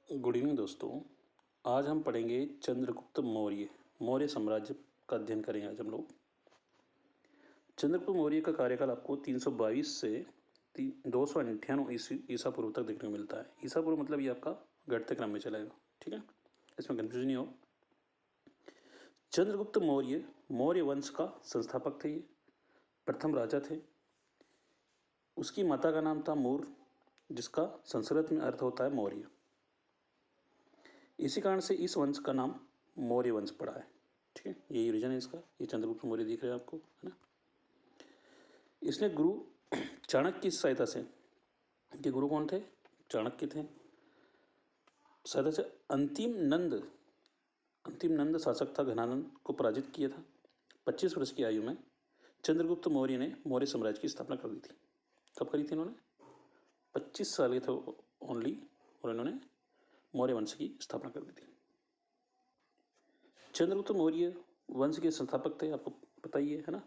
Good evening दोस्तों। आज हम पढ़ेंगे चंद्रगुप्त मौर्य। मौर्य साम्राज्य का अध्ययन करेंगे आज हम लोग। चंद्रगुप्त मौर्य का कार्यकाल आपको 322 से 298 ईसा पूर्व तक देखने को मिलता है। ईसा पूर्व मतलब ये आपका घटते क्रम में चलेगा, ठीक है, इसमें कंफ्यूजन नहीं हो। चंद्रगुप्त मौर्य मौर्य वंश का संस्थापक थे। ये प्रथम राजा थे। उसकी माता का नाम था मूर, जिसका संस्कृत में अर्थ होता है मौर्य। इसी कारण से इस वंश का नाम मौर्य वंश पड़ा है, ठीक है, यही रीजन है इसका। ये चंद्रगुप्त मौर्य दिख रहे हैं आपको, है ना। इसने गुरु चाणक्य की सहायता से, ये गुरु कौन थे? चाणक्य थे। सहायता से अंतिम नंद शासक था घनानंद को पराजित किया था। 25 वर्ष की आयु में चंद्रगुप्त मौर्य ने मौर्य साम्राज्य की स्थापना कर दी थी। कब करी थी इन्होंने? 25 साल के थे ओनली, और इन्होंने मौर्य वंश की स्थापना कर दी थी। चंद्रगुप्त मौर्य वंश के संस्थापक थे, आपको पता ही है ना।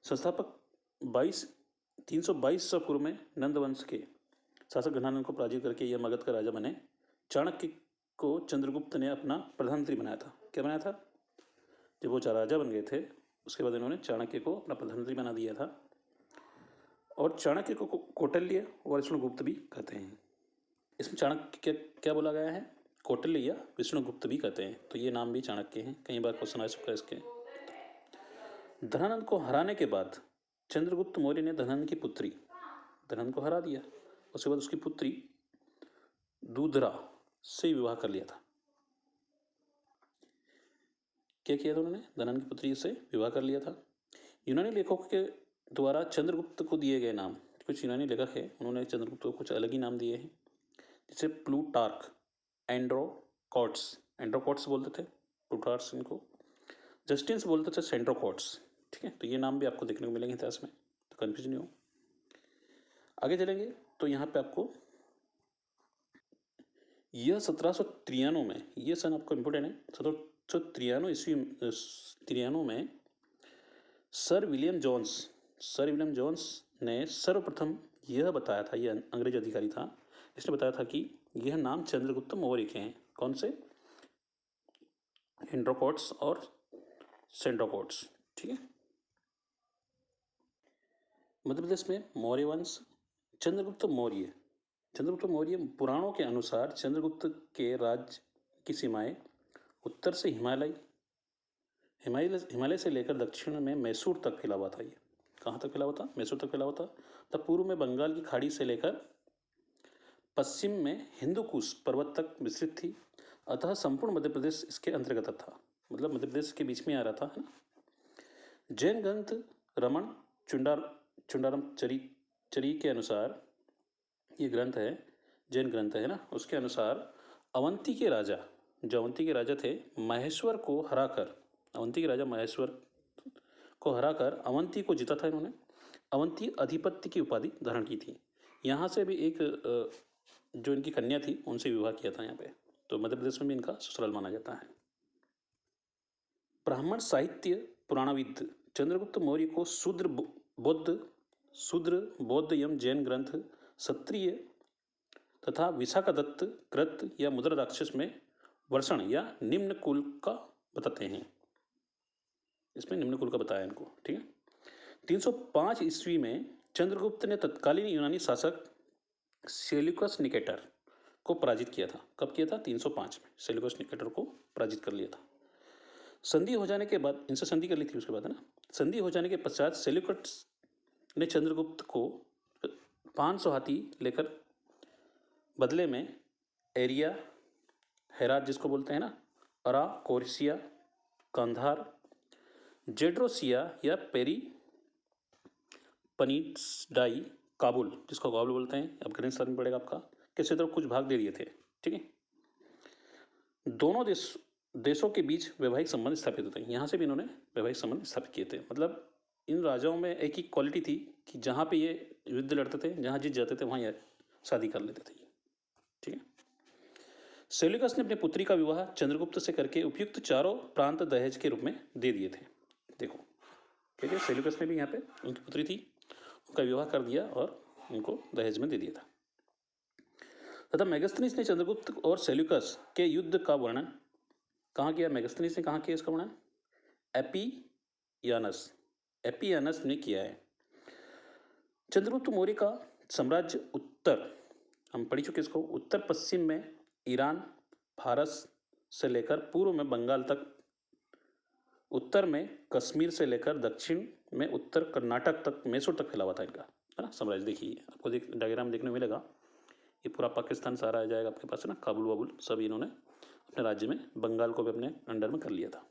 संस्थापक 322 ईसा पूर्व में नंद वंश के शासक घनानंद को पराजित करके यह मगध का राजा बने। चाणक्य को चंद्रगुप्त ने अपना प्रधानमंत्री बनाया था। क्या बनाया था? जब वो राजा बन गए थे उसके बाद इन्होंने चाणक्य को अपना प्रधानमंत्री बना दिया था। और चाणक्य को कौटिल्य और विष्णुगुप्त भी कहते हैं। इसमें चाणक्य क्या बोला गया है? कौटिल्य या विष्णुगुप्त भी कहते हैं। तो ये नाम भी चाणक्य हैं, कई बार क्वेश्चन आ चुका है इसके। धनानंद को हराने के बाद चंद्रगुप्त मौर्य ने धनानंद को हरा दिया। उसके बाद उसकी पुत्री दूधरा से विवाह कर लिया था। क्या किया था उन्होंने? धनानंद की पुत्री से विवाह कर लिया था। यूनानी लेखकों के द्वारा चंद्रगुप्त को दिए गए नाम, कुछ यूनानी लेखक है उन्होंने चंद्रगुप्त को कुछ अलग ही नाम दिए हैं, जैसे प्लूटार्क एंड्रोकॉट्स बोलते थे प्लूटार्क्स इनको, जस्टिन्स बोलते थे सेंड्रोकॉट्स, ठीक है। तो ये नाम भी आपको देखने को मिलेंगे इतिहास में, तो कन्फ्यूजन नहीं हो। आगे चलेंगे तो यहाँ पे आपको यह 1793 में, ये सन आपको इम्पोर्टेंट है, 1793 में सर विलियम जोन्स ने सर्वप्रथम यह बताया था, यह अंग्रेज अधिकारी था, इसने बताया था कि यह नाम चंद्रगुप्त मौर्य के हैं। कौन से? एंड्रोकॉट्स और सेंड्रोकॉट्स, ठीक है। मध्य प्रदेश में मौर्य वंश। चंद्रगुप्त मौर्य पुराणों के अनुसार चंद्रगुप्त के राज्य की सीमाएं उत्तर से हिमालय से लेकर दक्षिण में मैसूर तक फैला हुआ था। ये कहाँ तक फैला हुआ था? मैसूर तक फैला हुआ था। तब पूर्व में बंगाल की खाड़ी से लेकर पश्चिम में हिंदूकुश पर्वत तक विस्तृत थी। अतः संपूर्ण मध्य प्रदेश इसके अंतर्गत था, मतलब मध्य प्रदेश के बीच में आ रहा था, है ना। जैन ग्रंथ रमण चुंडारम चरी के अनुसार, ये ग्रंथ है, जैन ग्रंथ है ना, उसके अनुसार अवंती के राजा थे महेश्वर को हराकर, अवंती को जीता था इन्होंने। अवंती अधिपत्य की उपाधि धारण की थी। यहाँ से भी एक जो इनकी कन्या थी उनसे विवाह किया था यहाँ पे। तो मध्य प्रदेश में भी इनका ससुराल माना जाता है। ब्राह्मण साहित्य पुराणविद चंद्रगुप्त मौर्य को शूद्र बौद्ध एवं जैन ग्रंथ क्षत्रिय तथा विशाखादत्त कृत या मुद्रा राक्षस में वर्षण या निम्न कुल का बताते हैं। इसमें निम्न कुल का बताया इनको, ठीक है। 305 ईस्वी में चंद्रगुप्त ने तत्कालीन यूनानी शासक सेल्यूकस निकेटर को पराजित किया था। कब किया था? 305 में सेल्यूकस निकेटर को पराजित कर लिया था। संधि हो जाने के बाद, इनसे संधि कर ली थी उसके बाद, है ना। संधि हो जाने के पश्चात सेल्यूकस ने चंद्रगुप्त को 500 हाथी लेकर बदले में एरिया, हेरात जिसको बोलते हैं ना, अरा कोरिसिया, कंधार, जेड्रोसिया या पनीट्सडाई, काबुल जिसको काबुल बोलते हैं, अफगानिस्तान में पड़ेगा आपका, के क्षेत्र कुछ भाग दे दिए थे, ठीक है। दोनों देशों के बीच वैवाहिक संबंध स्थापित होते हैं। यहाँ से भी इन्होंने वैवाहिक संबंध स्थापित किए थे। मतलब इन राजाओं में एक ही क्वालिटी थी कि जहाँ पे ये युद्ध लड़ते थे, जहाँ जीत जाते थे वहाँ ये शादी कर लेते थे, ठीक है। सेल्यूकस ने अपनी पुत्री का विवाह चंद्रगुप्त से करके उपयुक्त चारों प्रांत दहेज के रूप में दे दिए थे। देखो, ठीक है, सेल्यूकस ने भी यहाँ पे उनकी पुत्री थी, उनका विवाह कर दिया और उनको दहेज में दे दिया था। तथा मेगास्थनीज ने चंद्रगुप्त और सेल्यूकस के युद्ध का वर्णन कहाँ किया? मेगास्थनीज ने कहाँ किया इसका वर्णन? एपियानस ने किया है। चंद्रगुप्त मौर्य का साम्राज्य उत्तर, हम पढ़ चुके इसको, उत्तर पश्चिम में ईरान, फारस से लेकर पूर्व में बंगाल तक, उत्तर में कश्मीर से लेकर दक्षिण में उत्तर कर्नाटक तक, मैसूर तक फैला हुआ था इनका, है ना साम्राज्य। देखिए आपको डायग्राम देखने में मिलेगा, ये पूरा पाकिस्तान सारा आ जाएगा आपके पास, है ना, काबुल वाबुल सब इन्होंने अपने राज्य में, बंगाल को भी अपने अंडर में कर लिया था।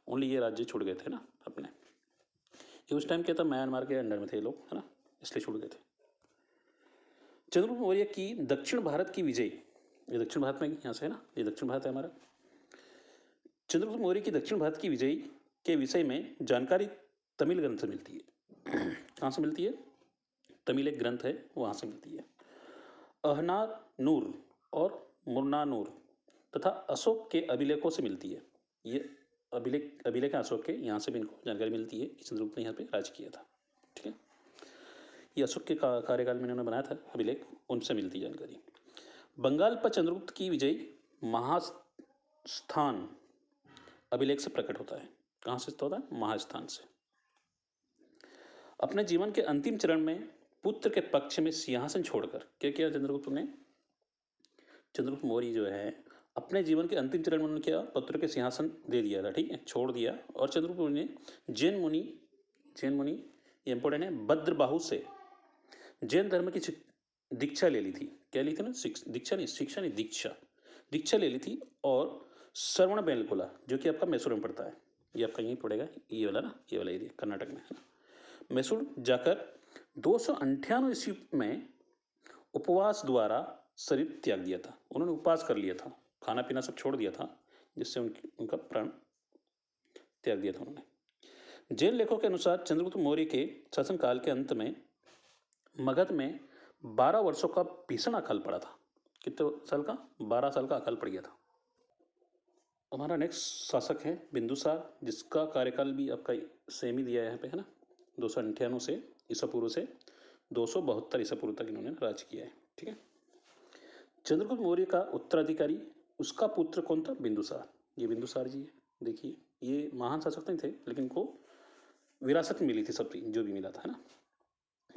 ओनली ये राज्य छूट गए थे ना अपने, ये उस टाइम क्या था, म्यांमार के अंडर में थे ये लोग, है ना, इसलिए छूट गए थे। चंद्रगुप्त मौर्य की दक्षिण भारत की विजय, ये दक्षिण भारत में यहाँ से है ना, ये दक्षिण भारत है हमारा। चंद्रगुप्त मौर्य की दक्षिण भारत की विजय के विषय में जानकारी तमिल ग्रंथ से मिलती है। कहाँ से मिलती है? तमिल एक ग्रंथ है, वहाँ से मिलती है। अहनार नूर और मुरनानूर तथा अशोक के अभिलेखों से मिलती है। ये अभिलेख अशोक के, यहाँ से भी इनको जानकारी मिलती है कि चंद्रगुप्त ने यहाँ पे राज किया था। ठीक है, ये अशोक के कार्यकाल में इन्होंने बनाया था अभिलेख, उनसे मिलती है जानकारी। बंगाल पर चंद्रगुप्त की विजय महास्थान अभिलेख से प्रकट होता है। कहाँ से होता है? महास्थान से। अपने जीवन के अंतिम चरण में पुत्र के पक्ष में सिंहासन छोड़कर क्या किया चंद्रगुप्त ने? चंद्रगुप्त मौर्य जो है अपने जीवन के अंतिम चरण में उन्होंने क्या, पुत्र के सिंहासन दे दिया था, ठीक है, छोड़ दिया। और चंद्रगुप्त मौर्य ने जैन मुनि ये इंपॉर्टेंट है, भद्रबाहु से जैन धर्म की दीक्षा ले ली थी। क्या ली थी ना? दीक्षा ले ली थी। और श्रवण बेलगोला जो कि आपका मैसूर में पड़ता है, ये आपका यहीं पड़ेगा, ये वाला ना, ये वाला एरिया कर्नाटक में है ना। मैसूर जाकर 298 ईस्वी में उपवास द्वारा शरीर त्याग दिया था। उन्होंने उपवास कर लिया था, खाना पीना सब छोड़ दिया था, जिससे उनका प्राण त्याग दिया था उन्होंने। जैन लेखों के अनुसार चंद्रगुप्त मौर्य के शासनकाल के अंत में मगध में 12 वर्षों का भीषण अकाल पड़ा था। कितने साल का? 12 साल का अकाल पड़ गया था। हमारा नेक्स्ट शासक है बिंदुसार, जिसका कार्यकाल भी आपका सेम ही दिया है यहाँ पे, है ना, 298 से ईसा पूर्व से 272 ईसा पूर्व तक इन्होंने राज किया है। ठीक है, चंद्रगुप्त मौर्य का उत्तराधिकारी उसका पुत्र कौन था? बिंदुसार। ये बिंदुसार जी है, देखिए ये महान शासक नहीं थे, लेकिन इनको विरासत में मिली थी सब, जो भी मिला था, है ना।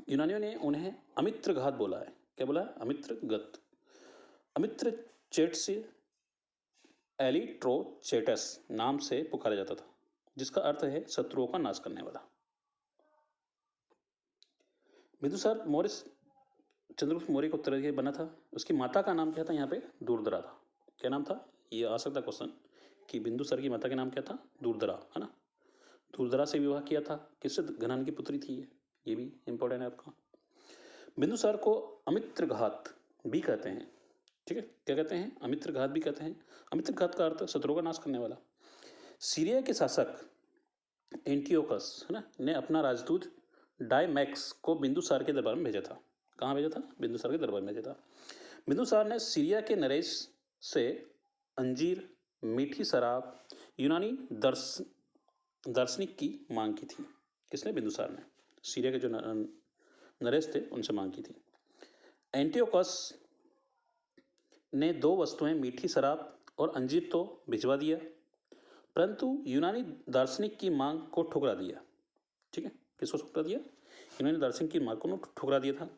यूनानियों ने उन्हें अमित्रघात बोला है। क्या बोला है? अमित्रगत। अमित्र चेट से एलिट्रोचेटस नाम से पुकारा जाता था, जिसका अर्थ है शत्रुओं का नाश करने वाला। बिंदुसार मौर्य चंद्रगुप्त मौर्य का उत्तराधिकारी बना था। उसकी माता का नाम क्या था? यहाँ पे दुर्धरा था। क्या नाम था? ये आ सकता क्वेश्चन कि बिंदुसार की माता का नाम क्या था? दुर्धरा, है ना। दुर्धरा से विवाह किया था, किससे? घनान की पुत्री थी ये भी इंपॉर्टेंट है आपका। बिंदुसार को अमित्रघात भी कहते हैं। ठीक है, क्या कहते हैं? अमित्रघात भी कहते हैं। अमित्रघात का अर्थ शत्रुओं का नाश करने वाला। सीरिया के शासक एंटियोकस, है ना, ने अपना राजदूत डायमैक्स को बिंदुसार के दरबार में भेजा था। कहाँ भेजा था? बिंदुसार के दरबार में भेजा था। बिंदुसार ने सीरिया के नरेश से अंजीर, मीठी शराब, यूनानी दार्शनिक की मांग की थी। किसने? बिंदुसार ने सीरिया के जो नरेश थे उनसे मांग की थी। एंटियोकस ने 2 वस्तुएं, मीठी शराब और अंजीर तो भिजवा दिया, परंतु यूनानी दार्शनिक की मांग को ठुकरा दिया। ठीक है, किसको ठुकरा दिया? यूनानी दार्शनिक की मांग को ठुकरा दिया था।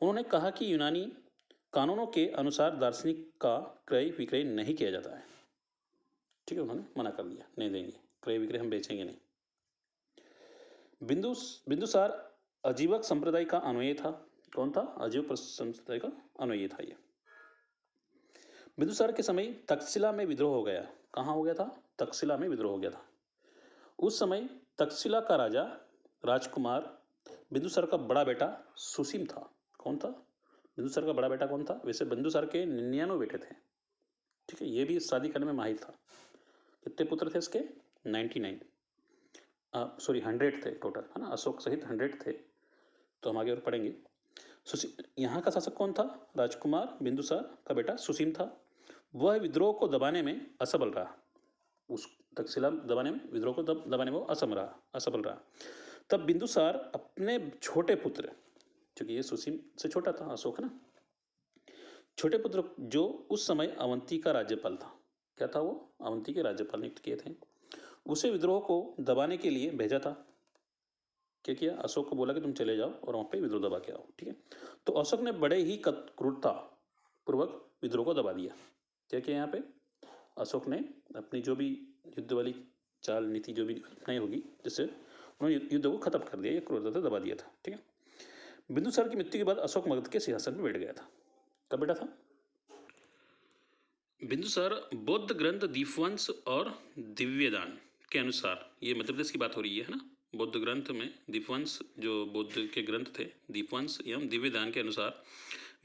उन्होंने कहा कि यूनानी कानूनों के अनुसार दार्शनिक का क्रय विक्रय नहीं किया जाता है। ठीक है, उन्होंने मना कर दिया, नहीं देंगे, क्रय विक्रय हम बेचेंगे नहीं। बिंदुसार अजीवक संप्रदाय का अनुयायी था। कौन था? अजीवक संप्रदाय का अनुयायी था ये। बिंदुसार के समय तक्षशिला में विद्रोह हो गया। कहाँ हो गया था? तक्षशिला में विद्रोह हो गया था। उस समय तक्षशिला का राजकुमार बिंदुसार का बड़ा बेटा सुसीम था। कौन था? बिंदुसार का बड़ा बेटा कौन था? वैसे बिंदुसार के 99 बेटे थे। ठीक है, ये भी शादी करने में माहिर था। कितने पुत्र थे इसके? 99, सॉरी 100 थे टोटल, है ना, अशोक सहित 100 थे। तो हम आगे और पढ़ेंगे। यहाँ का शासक कौन था? राजकुमार बिंदुसार का बेटा सुसीम था। वह विद्रोह को दबाने में असफल रहा। उस तक्षशिला दबाने में, विद्रोह को दबाने में वो असफल रहा। तब बिंदुसार अपने छोटे पुत्र, क्योंकि ये सुसीम से छोटा था अशोक, है ना, छोटे पुत्र जो उस समय अवंती का राज्यपाल था, क्या था वो? अवंती के राज्यपाल नियुक्त किए थे। उसे विद्रोह को दबाने के लिए भेजा था। क्या किया? अशोक को बोला कि तुम चले जाओ और वहाँ पे विद्रोह दबा के आओ, ठीक है। तो अशोक ने बड़े ही क्रूरता पूर्वक विद्रोह को दबा दिया। क्या किया यहाँ पे? अशोक ने अपनी जो भी युद्ध वाली चाल नीति जो भी अपनाई होगी, जिससे उन्होंने युद्ध को खत्म कर दिया या क्रूरता से दबा दिया था, ठीक है। बिंदुसार की मृत्यु के बाद अशोक मगध के सिंहासन पर बैठ गया था। कब बैठा था? बिंदुसार बौद्ध ग्रंथ दीपवंश और दिव्यदान के अनुसार, ये मध्य प्रदेश की बात हो रही है ना। बौद्ध ग्रंथ में दीपवंश जो बौद्ध के ग्रंथ थे, दीपवंश एवं दिव्यदान के अनुसार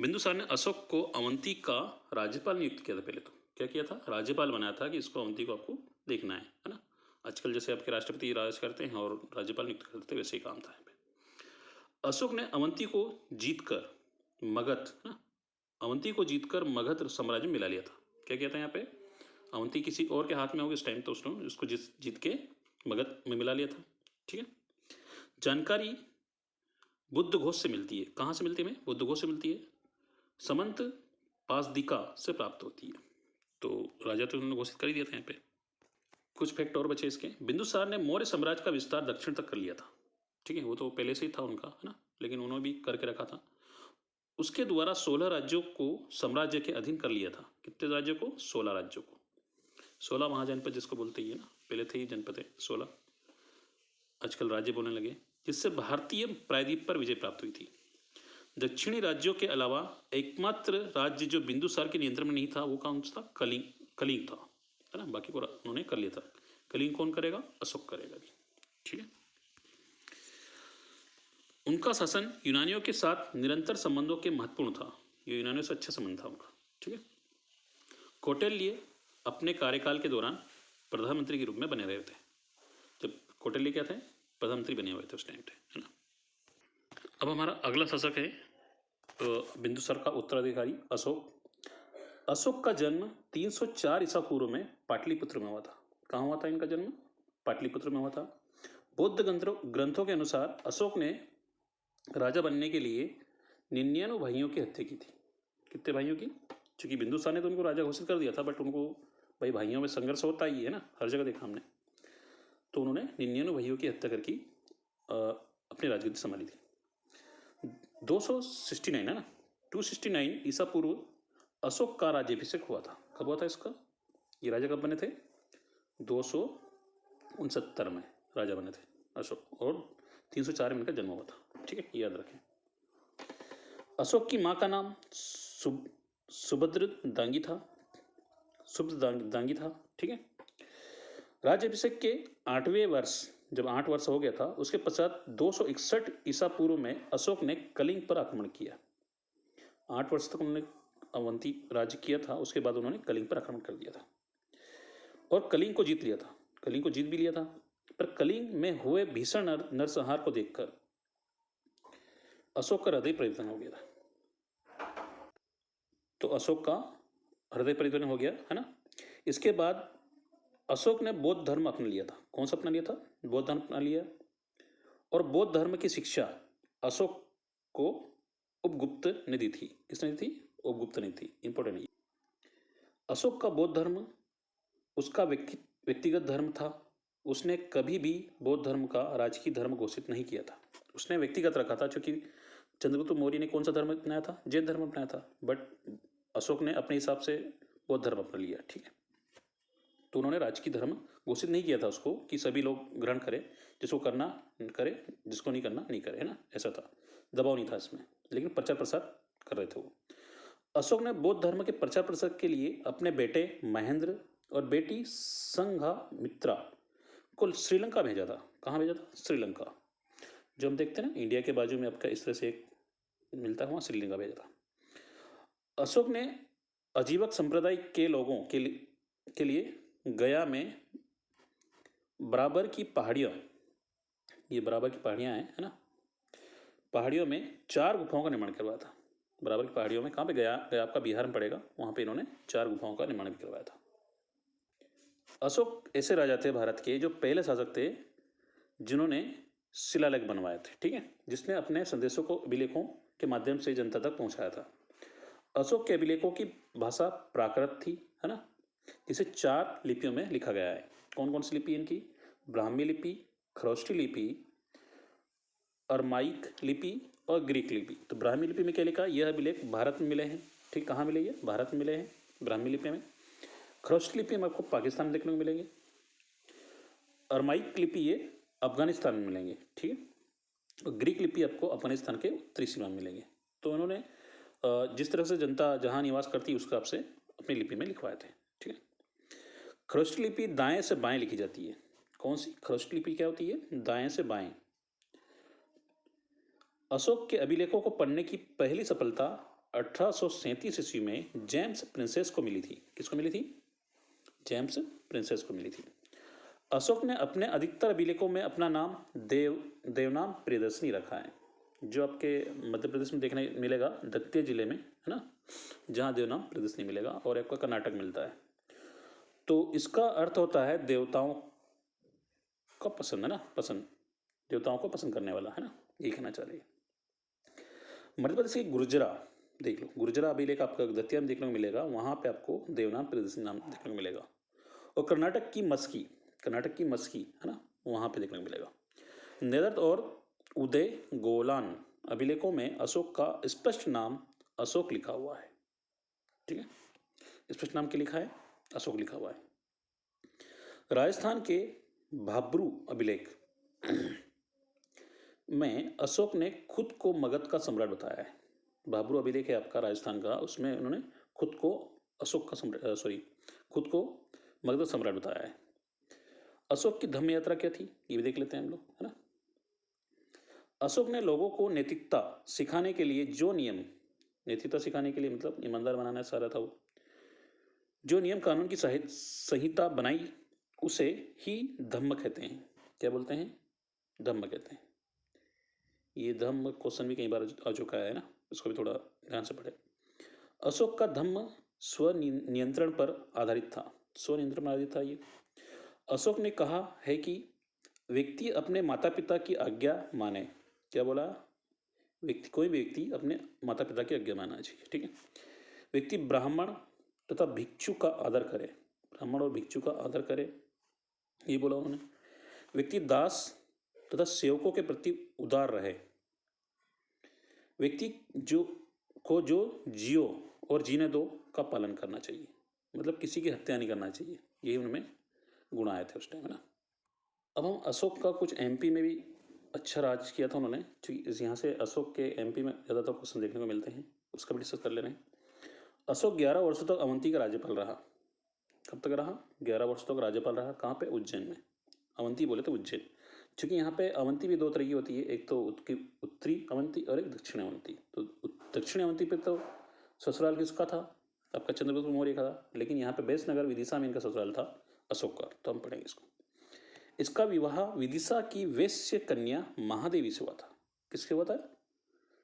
बिंदुसार ने अशोक को अवंती का राज्यपाल नियुक्त किया था। पहले तो क्या किया था? राज्यपाल बनाया था कि इसको अवंती को आपको देखना है ना। आजकल जैसे आपके राष्ट्रपति राज करते हैं और राज्यपाल नियुक्त करते थे, वैसे ही काम था यहाँ पे। अशोक ने अवंती को जीतकर मगध ना, अवंती को जीतकर मगध साम्राज्य में मिला लिया था। क्या किया था यहाँ पे? अवंती किसी और के हाथ में होगी इस टाइम, तो उसने उसको जीत के मगध में मिला लिया था, ठीक है। जानकारी बुद्ध घोष से मिलती है। कहाँ से मिलती है? बुद्ध घोष से मिलती है। समंत पासदिका से प्राप्त होती है। तो राजा तो उन्होंने घोषित कर ही दिया था यहाँ पे। कुछ फैक्ट और बचे इसके। बिंदुसार ने मौर्य साम्राज्य का विस्तार दक्षिण तक कर लिया था, ठीक है। वो तो पहले से ही था उनका, है ना, लेकिन उन्होंने भी करके रखा था। उसके द्वारा 16 राज्यों को साम्राज्य के अधीन कर लिया था। कितने राज्यों को? 16 राज्यों को। 16 महाजनपद जिसको बोलते ही है ना, पहले थे ही जनपद है 16, आजकल राज्य बोलने लगे, जिससे भारतीय प्रायद्वीप पर विजय प्राप्त हुई थी। दक्षिणी राज्यों के अलावा एकमात्र राज्य जो बिंदुसार के नियंत्रण में नहीं था वो कौन सा था? कलिंग था, है ना। बाकी को उन्होंने कर लिया था। कलिंग कौन करेगा? अशोक करेगा, ठीक है। उनका शासन यूनानियों के साथ निरंतर संबंधों के महत्वपूर्ण था। ये यूनानियों से अच्छा संबंध था उनका, ठीक है। कौटिल्य अपने कार्यकाल के दौरान प्रधानमंत्री के रूप में बने रहे थे। जब कौटिल्य क्या थे? प्रधानमंत्री बने हुए थे उस टाइम पे, है ना। अब हमारा अगला शासक है बिंदुसार का उत्तराधिकारी अशोक। अशोक का जन्म 304 ईसा पूर्व में पाटलिपुत्र में हुआ था। कहाँ हुआ था इनका जन्म? पाटलिपुत्र में हुआ था। बौद्ध ग्रंथों के अनुसार अशोक ने राजा बनने के लिए 99 भाइयों की हत्या की थी। कितने भाइयों की? क्योंकि बिंदुसार ने तो उनको राजा घोषित कर दिया था, बट उनको भाइयों में संघर्ष होता ही है ना, हर जगह देखा हमने। तो उन्होंने 99 भाइयों की हत्या करके अपनी राजगद्दी संभाली थी। 269 है ना, 269 ईसा पूर्व अशोक का राज्याभिषेक हुआ था। कब हुआ था इसका? ये राजा कब बने थे? 269 में राजा बने थे अशोक, और 304 में इनका जन्म हुआ था, ठीक है, याद रखें। अशोक की माँ का नाम सुभद्र दांगी था, दांगी था, ठीक है। राज्याभिषेक के 8वें वर्ष, जब 8 वर्ष हो गया था, उसके पश्चात 261 ईसा पूर्व में अशोक ने कलिंग पर आक्रमण किया। 8 वर्ष तक उन्होंने अवंती राज्य किया था, उसके बाद उन्होंने कलिंग पर आक्रमण कर दिया था और कलिंग को जीत लिया था। कलिंग को जीत भी लिया था, पर कलिंग में हुए भीषण नरसंहार को देखकर अशोक का हृदय परिवर्तन हो गया था। तो अशोक का हृदय परिवर्तन हो गया, है ना। इसके बाद अशोक ने बौद्ध धर्म अपना लिया था। कौन सा अपना लिया था? बौद्ध धर्म अपना लिया। और बौद्ध धर्म की शिक्षा अशोक को उपगुप्त ने दी थी। किसने दी थी? उपगुप्त ने थी। इंपॉर्टेंट है। अशोक का बौद्ध धर्म उसका व्यक्तिगत धर्म था। उसने कभी भी बौद्ध धर्म का राजकीय धर्म घोषित नहीं किया था, उसने व्यक्तिगत रखा था। क्योंकि चंद्रगुप्त मौर्य ने कौन सा धर्म अपनाया था? जैन धर्म अपनाया था, बट अशोक ने अपने हिसाब से बौद्ध धर्म अपना लिया, ठीक है। तो उन्होंने राजकीय धर्म घोषित नहीं किया था उसको कि सभी लोग ग्रहण करें, जिसको करना करे, जिसको नहीं करना नहीं करे, है ना, ऐसा था। दबाव नहीं था इसमें, लेकिन प्रचार प्रसार कर रहे थे वो। अशोक ने बौद्ध धर्म के प्रचार प्रसार के लिए अपने बेटे महेंद्र और बेटी संघमित्रा को श्रीलंका भेजा था। कहाँ भेजा था? श्रीलंका। जो हम देखते हैं ना इंडिया के बाजू में आपका इस तरह से एक मिलता है, वहाँ श्रीलंका भेजा था। अशोक ने अजीवक संप्रदाय के लोगों के लिए गया में बराबर की पहाड़ियाँ, ये बराबर की पहाड़ियाँ हैं, है ना, पहाड़ियों में 4 गुफाओं का निर्माण करवाया था। बराबर की पहाड़ियों में, कहाँ पे? गया आपका बिहार में पड़ेगा, वहाँ पे इन्होंने 4 गुफाओं का निर्माण भी करवाया था। अशोक ऐसे राजा थे भारत के जो पहले शासक थे जिन्होंने शिलालेख बनवाए थे, ठीक है, जिसने अपने संदेशों को अभिलेखों के माध्यम से जनता तक पहुंचाया था। अशोक के अभिलेखों की भाषा प्राकृत थी, है ना, जिसे 4 लिपियों में लिखा गया है। कौन कौन सी लिपि इनकी? ब्राह्मी लिपि, खरोष्टी लिपि, अरमाइक लिपि और ग्रीक लिपि। तो ब्राह्मी लिपि में क्या लिखा? यह अभिलेख भारत में मिले हैं। ठीक, कहाँ मिले? ये भारत में मिले हैं ब्राह्मी लिपि में। खरोष्टी लिपि में आपको पाकिस्तान में देखने को मिलेंगे। अरमाइक लिपि ये अफगानिस्तान में मिलेंगे। ठीक है, और ग्रीक लिपि आपको अफगानिस्तान के उत्तरी सीमा में मिलेंगे। तो उन्होंने जिस तरह से जनता जहाँ निवास करती है उसका आपसे अपनी लिपि में लिखवाए थे। ठीक है, खरोष्टी लिपि दाएं से बाएं लिखी जाती है। कौन सी खरोष्टी लिपि क्या होती है? दाएं से बाएं। अशोक के अभिलेखों को पढ़ने की पहली सफलता 1837 ईस्वी में जेम्स प्रिंसेस को मिली थी। किसको मिली थी? जेम्स प्रिंसेस को मिली थी। अशोक ने अपने अधिकतर अभिलेखों में अपना नाम देवनाम प्रियदर्शनी रखा है, जो आपके मध्य प्रदेश में देखने मिलेगा दतिया जिले में, है ना, जहाँ देवनाम प्रियदर्शनी मिलेगा, और आपका कर्नाटक मिलता है। तो इसका अर्थ होता है देवताओं का पसंद, है ना, पसंद, देवताओं को पसंद करने वाला, है ना, ये कहना चाह रही है। मध्य प्रदेश की गुर्जरा देख लो, गुर्जरा अभिलेख आपका दतिया में देखने को मिलेगा, वहाँ पे आपको देवनाम प्रियदर्शनी नाम देखने को मिलेगा। और कर्नाटक की मस्की, है ना, वहाँ पे देखने को मिलेगा। नेदर्थ और उदय गोलान अभिलेखों में अशोक का स्पष्ट नाम अशोक लिखा हुआ है। ठीक है, स्पष्ट नाम क्या लिखा है? अशोक लिखा हुआ है। राजस्थान के भाब्रू अभिलेख में अशोक ने खुद को मगध का सम्राट बताया है। भाब्रू अभिलेख है आपका राजस्थान का, उसमें उन्होंने खुद को अशोक का सम्राट खुद को मगध का सम्राट बताया है। अशोक की धम्म यात्रा क्या थी, ये भी देख लेते हैं हम लोग, है ना। अशोक ने लोगों को नैतिकता सिखाने के लिए जो नियम, नैतिकता सिखाने के लिए मतलब ईमानदार बनाना सारा था वो, जो नियम कानून की संहिता बनाई उसे ही धम्म कहते हैं। क्या बोलते हैं? धम्म कहते हैं। ये धम्म क्वेश्चन भी कई बार आ चुका है ना, इसको भी थोड़ा ध्यान से पढ़े। अशोक का धम्म स्वनियंत्रण पर आधारित था। स्वनियंत्रण पर आधारित था ये। अशोक ने कहा है कि व्यक्ति अपने माता पिता की आज्ञा माने। क्या बोला? कोई व्यक्ति अपने माता पिता की आज्ञा मानना चाहिए। ठीक है, व्यक्ति ब्राह्मण तथा भिक्षु का आदर करे, ब्राह्मण और भिक्षु का आदर करे, ये बोला उन्होंने। व्यक्ति दास तथा सेवकों के प्रति उदार रहे। व्यक्ति जो जियो और जीने दो का पालन करना चाहिए, मतलब किसी की हत्या नहीं करना चाहिए। यही उनमें गुण आए थे उस टाइम, है ना। अब हम अशोक का कुछ एमपी में भी अच्छा राज किया था उन्होंने, क्योंकि यहाँ से अशोक के एमपी में ज़्यादातर क्वेश्चन देखने को मिलते हैं, उसका भी डिस्कस कर ले रहे हैं। अशोक 11 वर्षों तक अवंती का राज्यपाल रहा। कब तक रहा? 11 वर्षों तक राज्यपाल रहा। कहाँ पे? उज्जैन में। अवंती बोले तो उज्जैन, क्योंकि यहाँ पे अवंती भी दो तरह की होती है, एक तो उत्तरी अवंती और एक दक्षिण अवंती। तो दक्षिण अवंती पे तो ससुराल किसका था? आपका चंद्रगुप्त मौर्य का था, लेकिन यहाँ पे बेसनगर विदिशा में इनका ससुराल था अशोक का। तो हम पढ़ेंगे इसको। इसका विवाह विदिशा की वैश्य कन्या महादेवी से हुआ था। किससे हुआ था?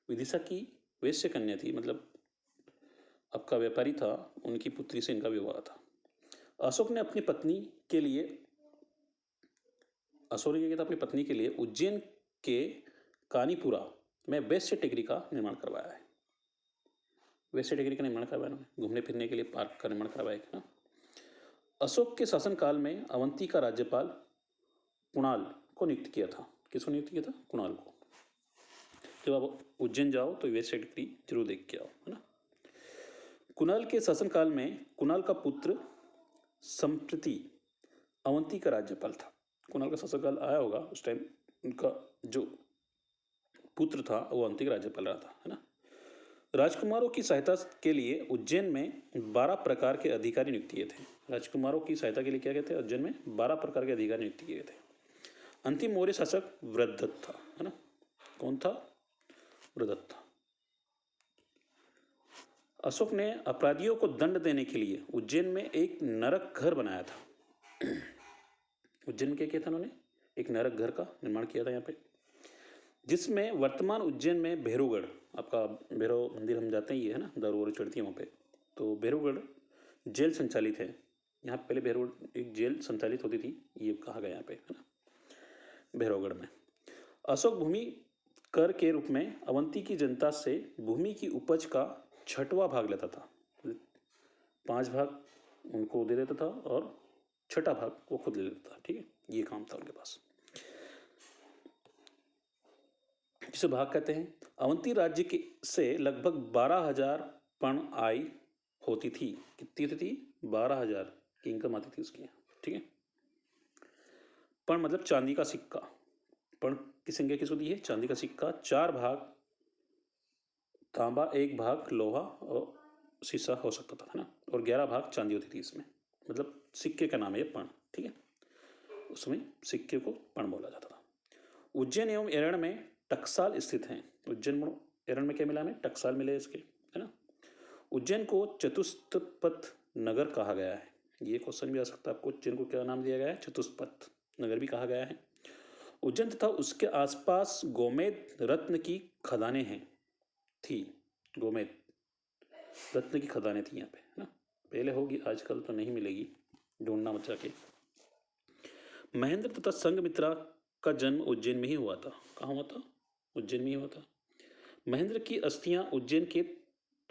विदिशा की वैश्य कन्या थी, मतलब आपका व्यापारी था, उनकी पुत्री से इनका विवाह था। अशोक ने अपनी पत्नी के लिए अपनी पत्नी के लिए उज्जैन के कानीपुरा में वैश्य टेकरी का निर्माण करवाया है। वैश्य टेकरी का निर्माण करवाया उन्होंने, घूमने फिरने के लिए पार्क का निर्माण करवाया है ना। अशोक के शासनकाल में अवंती का राज्यपाल कुणाल को नियुक्त किया था। किसको नियुक्त किया था? कुणाल को। जब आप उज्जैन जाओ तो वैश्य टेकरी जरूर देख के आओ, है ना। कुणाल के शासनकाल में कुणाल का पुत्र संप्रति अवंती का राज्यपाल था। कुणाल का शासनकाल आया होगा उस टाइम, उनका जो पुत्र था वो अवंती का राज्यपाल रहा था, है ना। राजकुमारों की सहायता के लिए उज्जैन में 12 प्रकार के अधिकारी नियुक्त किए थे। राजकुमारों की सहायता के लिए क्या कहते हैं? उज्जैन में 12 प्रकार के अधिकारी नियुक्त किए थे। अंतिम मौर्य शासक वृद्धत था, है ना। कौन था? वृद्धत था। अशोक ने अपराधियों को दंड देने के लिए उज्जैन में एक नरक घर बनाया था। उज्जैन में क्या किया था उन्होंने? एक नरक घर का निर्माण किया था यहाँ पे, जिसमें वर्तमान उज्जैन में भैरवगढ़, आपका भैरव मंदिर हम जाते ही है ना, दारू चढ़ती है वहाँ पे, तो भैरवगढ़ जेल संचालित है। यहाँ पहले भैरवगढ़ एक जेल संचालित होती थी, ये कहा गया यहाँ पे, है ना, भैरवगढ़ में। अशोक भूमि कर के रूप में अवंती की जनता से भूमि की उपज का छठवां भाग लेता था। 5 भाग उनको दे देता था और छठा भाग वो खुद ले लेता था। ठीक है, ये काम था उनके पास, जिसे भाग कहते हैं। अवंती राज्य के से लगभग 12,000 पण आय होती थी। कितनी होती थी? 12,000 की इनकम आती थी उसकी। ठीक है, पण मतलब चांदी का सिक्का। पण की संख्या किसको दी है? चांदी का सिक्का। 4 भाग तांबा, 1 भाग लोहा और शीशा हो सकता था, है ना, और 11 भाग चांदी होती थी इसमें। मतलब सिक्के का नाम है ये, पण। ठीक है, उसमें सिक्के को पण बोला जाता था। उज्जैन एवं एरण में टकसाल स्थित हैं। उज्जैन में एरण में क्या मिला हमें? टकसाल मिले इसके, है ना। उज्जैन को चतुष्पथ नगर कहा गया है। ये क्वेश्चन भी आ सकता है आपको। उज्जैन को क्या नाम दिया गया है? चतुष्पथ नगर भी कहा गया है। उज्जैन तथा उसके आसपास गोमेद रत्न की खदानें हैं थी। गोमेद रत्न की खदानें थी यहाँ पे, है ना। पहले होगी, आजकल तो नहीं मिलेगी, ढूंढना मत जाके। महेंद्र तथा संघमित्रा का जन्म उज्जैन में ही हुआ था। कहाँ हुआ था? उज्जैन में ही हुआ था। महेंद्र की अस्थियां उज्जैन के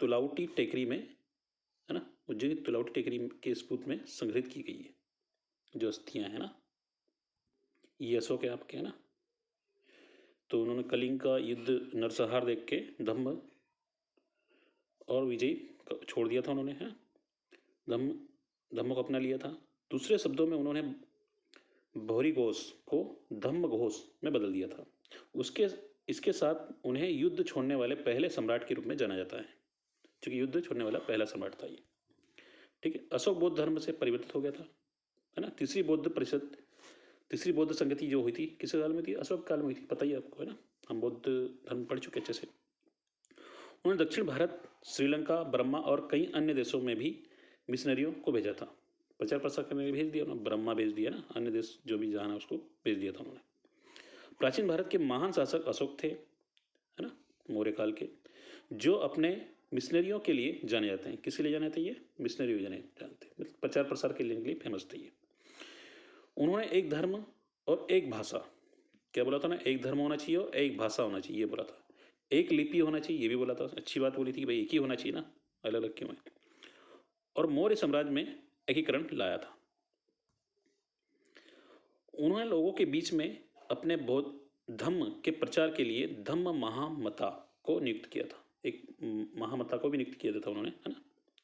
तुलाउटी टेकरी में, है ना, उज्जैन की तुलाउटी टेकरी के स्पूत में संग्रहित की गई है जो अस्थियां है ना। ये अशोक है आपके, है ना। तो उन्होंने कलिंग का युद्ध नरसंहार देख के धम्म और विजय छोड़ दिया था उन्होंने, है। धम्म को अपना लिया था। दूसरे शब्दों में उन्होंने भौरी घोष को धम्म घोष में बदल दिया था। इसके साथ उन्हें युद्ध छोड़ने वाले पहले सम्राट के रूप में जाना जाता है, क्योंकि युद्ध छोड़ने वाला पहला सम्राट था ये। ठीक है, अशोक बौद्ध धर्म से परिवर्तित हो गया था, है ना। तीसरी बौद्ध संगति जो हुई थी किस काल में थी? अशोक काल में हुई थी, पता ही आपको, है ना। हम बौद्ध धर्म पढ़ चुके अच्छे से। उन्होंने दक्षिण भारत, श्रीलंका, बर्मा और कई अन्य देशों में भी मिशनरियों को भेजा था। प्रचार प्रसार करने के लिए भेज दिया उन्होंने। ब्रह्मा भेज दिया ना, अन्य देश जो भी जहाँ है उसको भेज दिया था उन्होंने। प्राचीन भारत के महान शासक अशोक थे, है ना, मौर्य काल के, जो अपने मिशनरियों के लिए जाने जाते हैं। किसके लिए जाने जाते हैं? ये मिशनरी जाने जानते हैं, मतलब प्रचार प्रसार के लिए फेमस थे ये। उन्होंने एक धर्म और एक भाषा, क्या बोला था ना, एक धर्म होना चाहिए और एक भाषा होना चाहिए, ये बोला था। एक लिपि होना चाहिए, ये भी बोला था। अच्छी बात बोली थी कि भाई एक ही होना चाहिए ना, अलग अलग क्यों है। और मौर्य साम्राज्य में एकीकरण लाया था। उन्होंने लोगों के बीच में अपने बौद्ध धम्म के प्रचार के लिए धम्म महामता को नियुक्त किया था। एक महामता को भी नियुक्त किया था उन्होंने, है ना,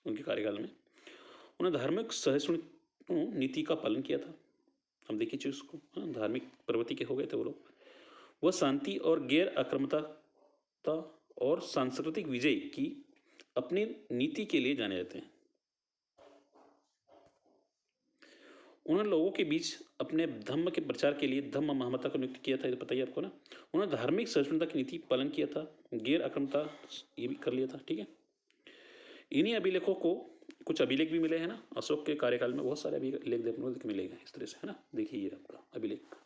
उनके कार्यकाल में। उन्होंने धार्मिक सहिष्णु नीति का पालन किया था। हम देखिए चीज उसको, हाँ, धार्मिक प्रवृत्ति के हो गए थे वो लोग। वह शांति और गैर आक्रामकता और सांस्कृतिक विजय की अपनी नीति के लिए जाने जाते हैं। उन्होंने लोगों के बीच अपने धम्म के प्रचार के लिए धम्म महामता को नियुक्त किया था, ये बताइए आपको ना। उन्होंने धार्मिक सहिष्णुता की नीति पालन किया था, गैर आक्रामकता ये भी कर लिया था। ठीक है, इन्हीं अभिलेखों को कुछ अभिलेख भी मिले हैं ना अशोक के कार्यकाल में। बहुत सारे अभिलेख देखने को मिलेगा इस तरह से, है ना। देखिए ये आपका अभिलेख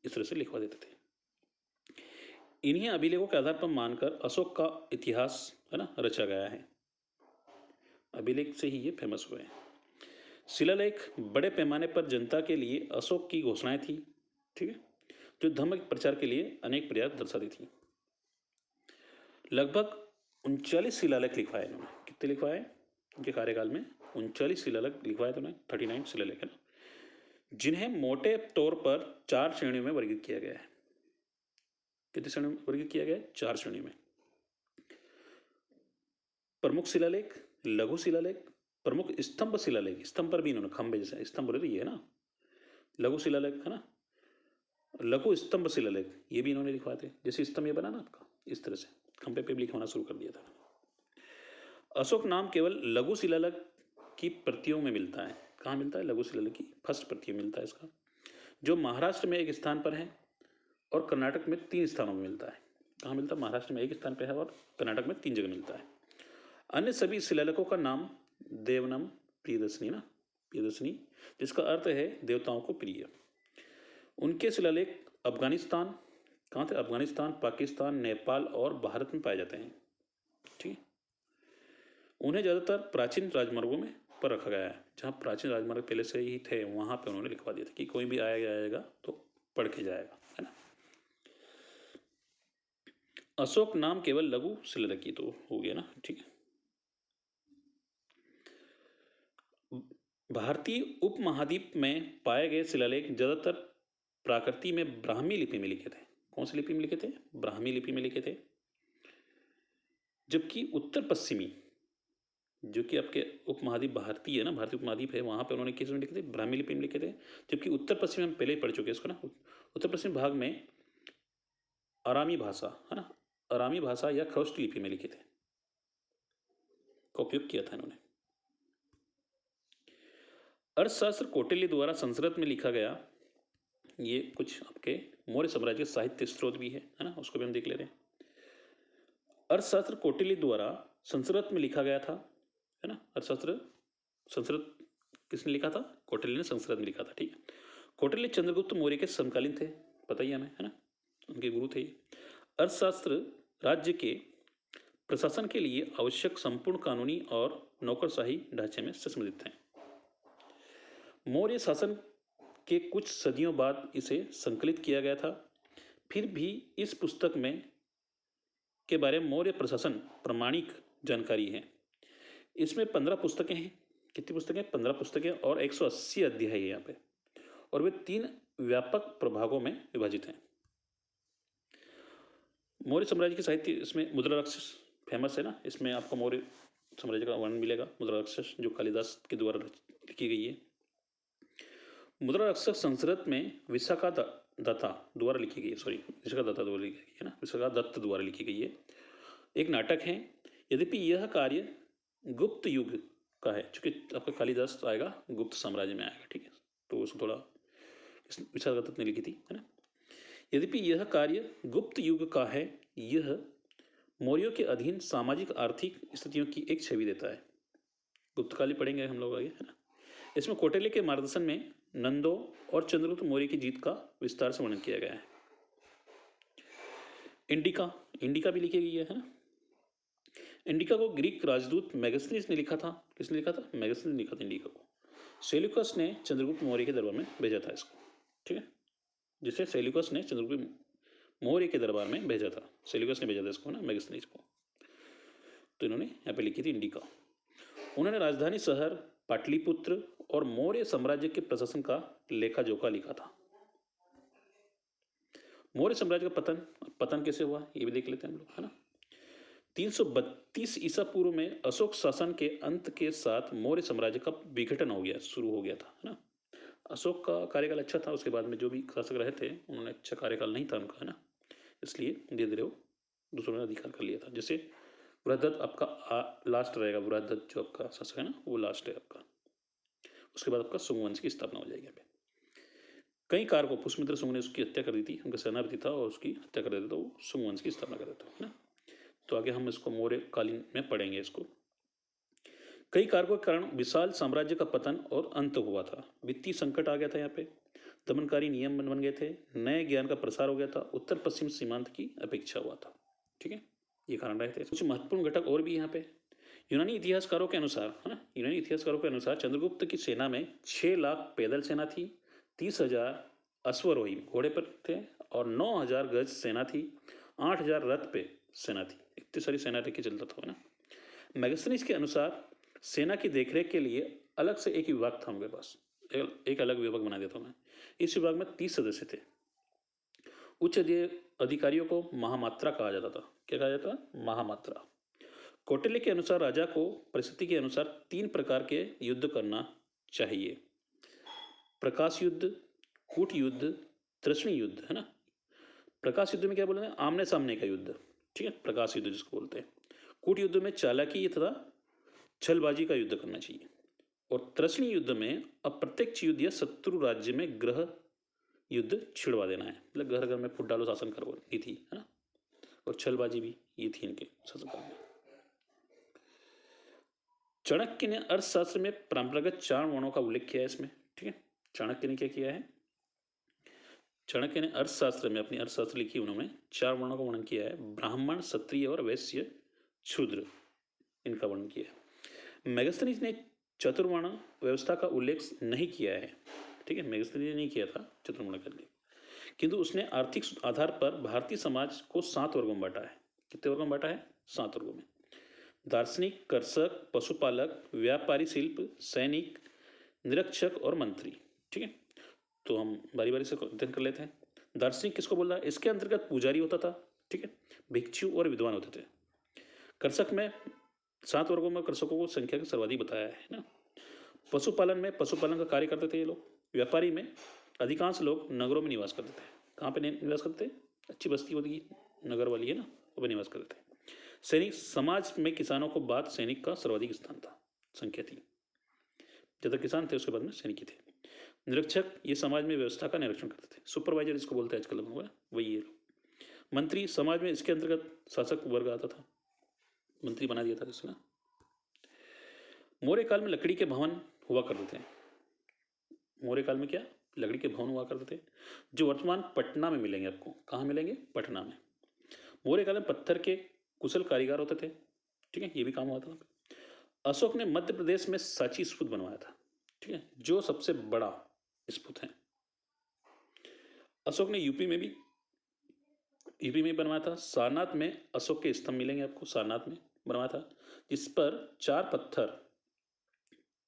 इस तरह से लिखवा देते थे। इन्हीं अभिलेखों के आधार पर मानकर अशोक का इतिहास, है ना, रचा गया है। अभिलेख से ही ये फेमस हुए हैं। शिलालेख बड़े पैमाने पर जनता के लिए अशोक की घोषणाएं थी। ठीक है, जो धर्म के प्रचार के लिए अनेक प्रयास दर्शाती थी। लगभग 39 शिलालेख लिखवाए इन्होंने। कितने लिखवाए उनके कार्यकाल में? 39 शिलालेख लिखवाए थे उन्होंने, 39 शिलालेख, है ना, जिन्हें मोटे तौर पर 4 श्रेणियों में वर्गीकृत किया गया है। कितनी श्रेणियों में वर्गीकृत किया गया है? 4 श्रेणियों में। प्रमुख शिलालेख, लघु शिलालेख, प्रमुख स्तंभ शिलालेख, स्तंभ पर भी इन्होंने खंबे जैसे स्तंभ बोले ये, है ना, लघु शिलालेख, है ना, लघु स्तंभ शिलालेख ये भी इन्होंने लिखवाए थे। जैसे स्तंभ ये बना ना आपका, इस तरह से खंबे पे भी लिखवाना शुरू कर दिया था। अशोक नाम केवल लघु शिलालेख की प्रतियों में मिलता है। कहाँ मिलता है? लघु शिलालेख की फर्स्ट प्रतियों मिलता है इसका, जो महाराष्ट्र में एक स्थान पर है और कर्नाटक में 3 स्थानों में मिलता है। कहाँ मिलता है? महाराष्ट्र में एक स्थान पर है और कर्नाटक में 3 जगह मिलता है। अन्य सभी शिलालेखों का नाम देवनम प्रियदर्शनी ना, प्रियदर्शनी, जिसका अर्थ है देवताओं को प्रिय। उनके शिलालेख अफगानिस्तान, कहाँ थे? अफगानिस्तान, पाकिस्तान, नेपाल और भारत में पाए जाते हैं। ठीक है, उन्हें ज़्यादातर प्राचीन राजमार्गों में पर रखा गया है। जहाँ प्राचीन राजमार्ग पहले से ही थे वहाँ पे उन्होंने लिखवा दिया था कि कोई भी आएगा तो पढ़ के जाएगा, है ना। अशोक नाम केवल लघु शिलालेख की तो हो गया ना। ठीक है, भारतीय उपमहाद्वीप में पाए गए शिलालेख ज्यादातर प्राकृति में ब्राह्मी लिपि में लिखे थे। कौन सी लिपि में लिखे थे? ब्राह्मी लिपि में लिखे थे। जबकि उत्तर पश्चिमी, जो कि आपके उपमहाद्वीप भारतीय है ना, भारतीय उपमहाद्वीप है, वहां पे उन्होंने किस में लिखे थे? ब्राह्मी लिपि में लिखे थे। जबकि उत्तर पश्चिम में पहले ही पढ़ चुके हैं इसको ना, उत्तर पश्चिम भाग में अरामी भाषा है ना, अरामी भाषा या ख्रोष्ट लिपि में लिखे थे, का उपयोग किया था इन्होंने। अर्थशास्त्र कौटिल्य द्वारा संस्कृत में लिखा गया। ये कुछ आपके मौर्य साम्राज्य के साहित्य स्रोत भी है ना, उसको भी हम देख ले रहे हैं। अर्थशास्त्र कौटिल्य द्वारा संस्कृत में लिखा गया था, है ना। अर्थशास्त्र संस्कृत किसने लिखा था? कौटिल्य ने संस्कृत में लिखा था, ठीक है। कौटिल्य चंद्रगुप्त मौर्य के समकालीन थे, पता ही हमें, है ना, उनके गुरु थे। अर्थशास्त्र राज्य के प्रशासन के लिए आवश्यक संपूर्ण कानूनी और नौकरशाही ढांचे में संबंधित थे। मौर्य शासन के कुछ सदियों बाद इसे संकलित किया गया था। फिर भी इस पुस्तक में के बारे में मौर्य प्रशासन प्रमाणिक जानकारी है। इसमें 15 पुस्तकें हैं। कितनी पुस्तकें? 15 पुस्तकें और 180 अध्याय है यहाँ पे, और वे 3 व्यापक प्रभागों में विभाजित हैं। मौर्य साम्राज्य के साहित्य, इसमें मुद्रा राक्षस फेमस है ना, इसमें आपको मौर्य साम्राज्य का वर्णन मिलेगा। मुद्रा राक्षस जो कालिदास के द्वारा लिखी गई है। मुद्रा राक्षस संस्कृत में विशाखा दत्ता द्वारा लिखी गई है, सॉरी विशाखा दत्ता द्वारा लिखी गई है ना, विशाखा दत्त द्वारा लिखी गई है। एक नाटक है। यद्यपि यह कार्य गुप्त युग का है, चूंकि आपका कालिदास आएगा गुप्त साम्राज्य में आएगा, ठीक है, तो उसको थोड़ा विशाखा दत्त ने लिखी थी, है ना। यद्यपि यह कार्य गुप्त युग का है, यह मौर्यों के अधीन सामाजिक आर्थिक स्थितियों की एक छवि देता है। गुप्तकाली पढ़ेंगे हम लोग आगे, है ना। इसमें कौटिल्य के मार्गदर्शन में नंदो और चंद्रगुप्त मौर्य की जीत का विस्तार से वर्णन किया गया है। इंडिका, इंडिका भी लिखी गई है ना। इंडिका को ग्रीक राजदूत मेगास्थनीज ने लिखा था। किसने लिखा था? मेगास्थनीज ने लिखा था इंडिका को। सेल्यूकस ने चंद्रगुप्त मौर्य के दरबार में भेजा था इसको, ठीक है, जिसे सेल्यूकस ने चंद्रगुप्त मौर्य के दरबार में भेजा था। सेल्यूकस ने भेजा था इसको ना, मेगास्थनीज को। तो इन्होंने यहाँ पे लिखी थी इंडिका। उन्होंने राजधानी शहर पाटलिपुत्र और मौर्य साम्राज्य के प्रशासन का लेखा जोखा लिखा था। मौर्य साम्राज्य का पतन, पतन कैसे हुआ ये भी देख लेते हैं हम लोग, है ना। 332 ईसा पूर्व में अशोक शासन के अंत के साथ मौर्य साम्राज्य का विघटन हो गया, शुरू हो गया था, है ना। अशोक का कार्यकाल अच्छा था, उसके बाद में जो भी शासक रहे थे उन्होंने अच्छा कार्यकाल नहीं था उनका, है ना, इसलिए धीरे धीरे वो दूसरों ने अधिकार कर लिया था। जैसे वृहदत्त आपका लास्ट रहेगा, वृहदत्त जो आपका शासक है ना वो लास्ट है आपका। उसके बाद आपका सुंग वंश की स्थापना हो जाएगी। कई कारकों, पुष्यमित्र सुंग ने उसकी हत्या कर दी थी, उनका सेनापति था और उसकी हत्या कर देता, तो वो सुंग वंश की स्थापना कर देता, है ना। तो आगे हम इसको मौर्य कालीन में पढ़ेंगे इसको। कई कारकों के कारण विशाल साम्राज्य का पतन और अंत हुआ था। वित्तीय संकट आ गया था यहाँ पे, दमनकारी नियम बन गए थे, नए ज्ञान का प्रसार हो गया था, उत्तर पश्चिम सीमांत की अपेक्षा हुआ था, ठीक है, ये कारण रहे थे। कुछ महत्वपूर्ण घटक और भी यहाँ पे। यूनानी इतिहासकारों के अनुसार, है ना, यूनानी इतिहासकारों के अनुसार चंद्रगुप्त की सेना में 6 लाख पैदल सेना थी, 30,000 अश्वरोही घोड़े पर थे और 9,000 गज सेना थी, 8,000 रथ पे सेना थी। इतनी सारी सेना लेके चलता था, है ना। मैगस्थनीज के अनुसार सेना की देखरेख के लिए अलग से एक विभाग था उनके पास, एक अलग विभाग बना देता हूँ मैं। इस विभाग में 30 सदस्य थे। उच्च अधिकारियों को महामात्रा कहा जाता था। क्या कहा जाता था? महामात्रा। कौटिल्य के अनुसार राजा को परिस्थिति के अनुसार 3 प्रकार के युद्ध करना चाहिए: प्रकाश युद्ध, कूट युद्ध, तृष्णी युद्ध, है ना। प्रकाश युद्ध में क्या बोलते हैं? आमने सामने का युद्ध, ठीक है, प्रकाश युद्ध जिसको बोलते हैं। कूट युद्ध में चालाकी तथा छलबाजी का युद्ध करना चाहिए। और तृष्णी युद्ध में अप्रत्यक्ष युद्ध या शत्रु राज्य में ग्रह युद्ध छिड़वा देना है, मतलब घर घर में फुट डालो शासन करो, ये थी, है ना। और छलबाजी भी ये थी इनके शासनकाल में। चाणक्य ने अर्थशास्त्र में परंपरागत 4 वर्णों का उल्लेख किया है इसमें, ठीक है। चाणक्य ने क्या किया है? चाणक्य ने अर्थशास्त्र में, अपनी अर्थशास्त्र लिखी, उन्होंने 4 वर्णों का वर्णन किया है: ब्राह्मण, क्षत्रिय और वैश्य, शूद्र, इनका वर्णन किया है। मेगास्थनीज ने चतुर्वर्ण व्यवस्था का उल्लेख नहीं किया है, ठीक है, मेगास्थनीज ने नहीं किया था चतुर्वर्ण का उल्लेख, किंतु उसने आर्थिक आधार पर भारतीय समाज को 7 वर्गों में बांटा है। कितने वर्गों में बांटा है? 7 वर्गों में। दार्शनिक, कर्षक, पशुपालक, व्यापारी, शिल्प, सैनिक, निरीक्षक और मंत्री। ठीक है, तो हम बारी बारी से अध्ययन कर लेते हैं। दार्शनिक किसको बोल रहा है? इसके अंतर्गत पुजारी होता था, ठीक है, भिक्षु और विद्वान होते थे। कृषक में 7 वर्गों में कृषकों को संख्या के सर्वाधिक बताया है ना। पशुपालन में पशुपालन का कार्य करते थे ये लोग। व्यापारी में अधिकांश लोग नगरों में निवास करते थे। कहाँ पे निवास करते थे? अच्छी बस्ती होगी नगर वाली है ना, वो निवास करते थे। सैनिक समाज में किसानों को बाद सैनिक का सर्वाधिक स्थान था, संख्या थी। ज्यादा किसान थे उसके बाद में सैनिक ही थे। निरीक्षक ये समाज में व्यवस्था का निरीक्षण करते थे। सुपरवाइजर इसको बोलते हैं आजकल हुआ वही है। मंत्री समाज में इसके अंतर्गत शासक वर्ग आता था, मंत्री बना दिया था इसने। मौर्य काल में लकड़ी के भवन हुआ करते थे। मौर्य काल में क्या? लकड़ी के भवन हुआ करते थे, जो वर्तमान पटना में मिलेंगे आपको। कहाँ मिलेंगे? पटना में। मौर्य काल में पत्थर के कुशल कारीगर होते थे, ठीक है, ये भी काम हुआ था। अशोक ने मध्य प्रदेश में सांची स्तूप बनवाया था, ठीक है, जो सबसे बड़ा स्तूप है। अशोक ने यूपी में बनवाया था। सारनाथ में अशोक के स्तंभ मिलेंगे आपको, सारनाथ में बनवाया था, जिस पर 4 पत्थर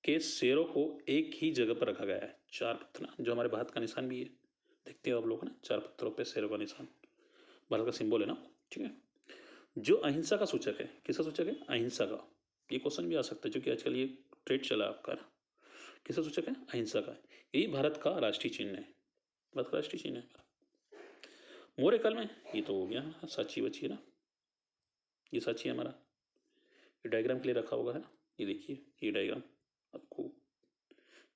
के शेरों को एक ही जगह पर रखा गया है। 4 पत्थर, जो हमारे भारत का निशान भी है, देखते हो आप लोग ना, 4 पत्थरों पे शेरों का निशान, भारत का सिंबल है ना, ठीक है, जो अहिंसा का सूचक है। किसका सूचक है? अहिंसा का। ये क्वेश्चन भी आ सकता है, जो कि आजकल ये ट्रेड चला आपका ना। किसका सूचक है? अहिंसा का। यही भारत का राष्ट्रीय चिन्ह है, भारत का राष्ट्रीय चिन्ह है। मौर्य काल में ये तो हो गया, सांची बची है ना, ये सांची है हमारा। ये डायग्राम के लिए रखा होगा है ना, ये देखिए, ये डायग्राम आपको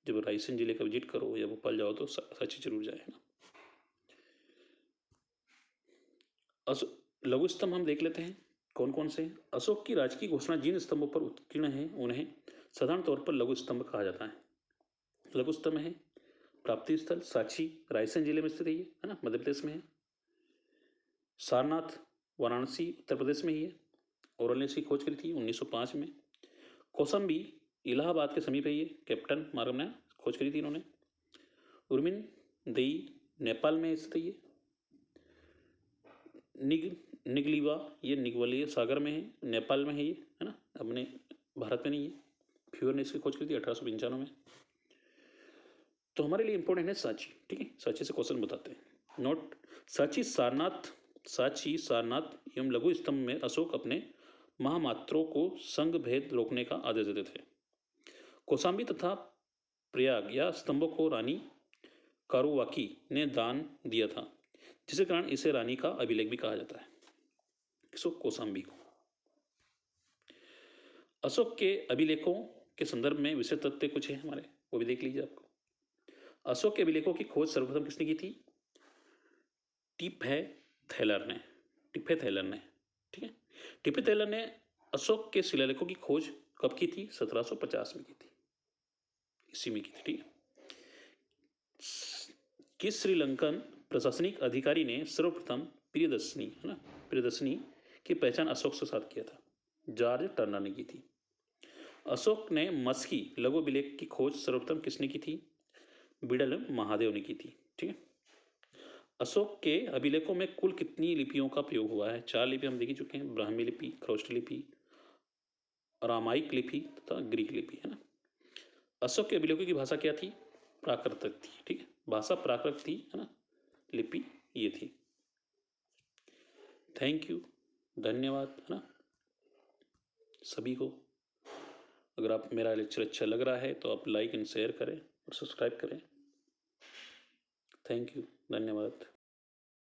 जब रायसेन जिले का विजिट करो या भोपाल जाओ तो सांची जरूर जाए ना। लघु स्तंभ हम देख लेते हैं कौन कौन से। अशोक की राजकीय घोषणा जिन स्तंभों पर उत्कीर्ण है उन्हें साधारण तौर पर लघु स्तंभ कहा जाता है। लघु स्तंभ है प्राप्ति स्थल सांची, रायसेन जिले में स्थित है, है ना, मध्य प्रदेश में है। सारनाथ वाराणसी उत्तर प्रदेश में ही है, और ने इसकी खोज करी थी 1905 में। कौसम्बी इलाहाबाद के समीप है, ये कैप्टन मार्गम ने खोज करी थी इन्होंने। उर्मिन दई नेपाल में स्थित है, ये निगलीवा ये निगवलीय सागर में है, नेपाल में है ये, है ना, अपने भारत में नहीं है। फ्यूअर ने इसकी खोज की थी 1895 में। तो हमारे लिए इंपॉर्टेंट है सांची, ठीक है, सांची से क्वेश्चन बताते हैं। नोट, सांची सारनाथ एवं लघु स्तंभ में अशोक अपने महामात्रों को संघ भेद रोकने का आदेश देते थे। कौशाम्बी तथा प्रयाग या स्तंभों को रानी कारुवाकी ने दान दिया था, जिसके कारण इसे रानी का अभिलेख भी कहा जाता है, किसको? कौशाम्बी को। अशोक के अभिलेखों के संदर्भ में विषय तथ्य कुछ है हमारे, वो भी देख लीजिए आपको। अशोक के अभिलेखों की खोज सर्वप्रथम किसने की थी? टिपे थैलर ने, ठीक है। टिपे थैलर ने अशोक के शिलालेखों की खोज कब की थी? 1750 में की थी, इसी में की थी, ठीक है। किस श्रीलंकन प्रशासनिक अधिकारी ने सर्वप्रथम प्रियदर्शनी, है ना, प्रियदर्शनी की पहचान अशोक के साथ किया था? जॉर्ज टर्नर ने की थी। अशोक ने मस्की लघु अभिलेख की खोज सर्वप्रथम किसने की थी? बिडल महादेव ने की थी, ठीक है। अशोक के अभिलेखों में कुल कितनी लिपियों का प्रयोग हुआ है? 4 लिपि हम देख चुके हैं, ब्राह्मी लिपि, खरोष्ट लिपि, रामायिक लिपि तथा ग्रीक लिपि, है ना। अशोक के अभिलेखों की भाषा क्या थी? प्राकृत थी, ठीक है, भाषा प्राकृत थी, है ना, लिपि ये थी। थैंक यू, धन्यवाद, है ना सभी को। अगर आप मेरा लेक्चर अच्छा लग रहा है तो आप लाइक एंड शेयर करें और सब्सक्राइब करें। थैंक यू, धन्यवाद।